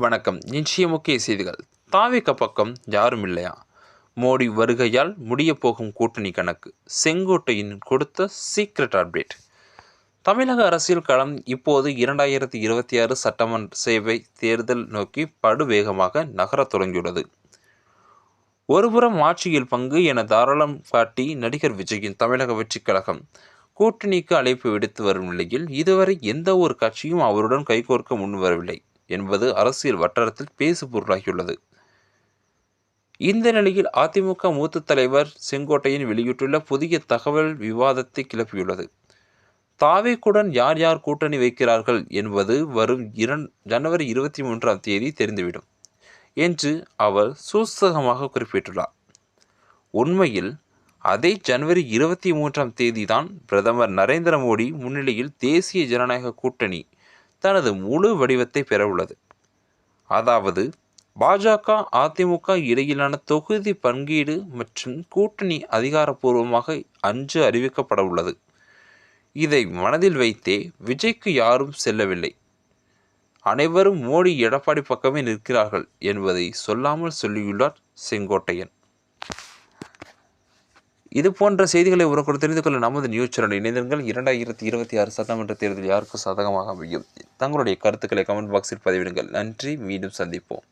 வணக்கம். இன்றைய முக்கிய செய்திகள். தாவேகா பக்கம் யாரும் இல்லையா? மோடி வருகையால் முடியப் போகும் கூட்டணி கணக்கு. செங்கோட்டையின் கொடுத்த சீக்ரெட் அப்டேட். தமிழக அரசியல் களம் இப்போது 2026 சட்டமன்ற சேவை தேர்தல் நோக்கி படுவேகமாக நகரத் தொடங்கியுள்ளது. ஒருபுறம் ஆட்சியில் பங்கு என தாராளம் காட்டி நடிகர் விஜயின் தமிழக வெற்றிக் கழகம் கூட்டணிக்கு அழைப்பு விடுத்து வரும் நிலையில் இதுவரை எந்த ஒரு கட்சியும் அவருடன் கைகோர்க்க முன்வரவில்லை என்பது அரசியல் வட்டாரத்தில் பேசு பொருளாகியுள்ளது. இந்த நிலையில் அதிமுக மூத்த தலைவர் செங்கோட்டையன் வெளியிட்டுள்ள புதிய தகவல் விவாதத்தை கிளப்பியுள்ளது. தாவேக்குடன் யார் யார் கூட்டணி வைக்கிறார்கள் என்பது வரும் ஜனவரி 23 தெரிந்துவிடும் என்று அவர் சூசகமாக குறிப்பிட்டுள்ளார். உண்மையில் அதே ஜனவரி 23 தான் பிரதமர் நரேந்திர மோடி முன்னிலையில் தேசிய ஜனநாயக கூட்டணி தனது முழு வடிவத்தை பெறவுள்ளது. அதாவது பாஜக அதிமுக இடையிலான தொகுதி பங்கீடு மற்றும் கூட்டணி அதிகாரப்பூர்வமாக அன்று அறிவிக்கப்பட உள்ளது. இதை மனதில் வைத்தே விஜய்க்கு யாரும் செல்லவில்லை, அனைவரும் மோடி எடப்பாடி பக்கமே நிற்கிறார்கள் என்பதை சொல்லாமல் சொல்லியுள்ளார் செங்கோட்டையன். இது போன்ற செய்திகளை உடனுக்குடன் தெரிந்து கொள்ள நமது நியூஸ் சேனல் இணைந்திருங்கள். 2026 சட்டமன்ற தேர்தல் யாருக்கு சாதகமாக அமையும்? தங்களுடைய கருத்துக்களை கமெண்ட் பாக்ஸில் பதிவிடுங்கள். நன்றி. மீண்டும் சந்திப்போம்.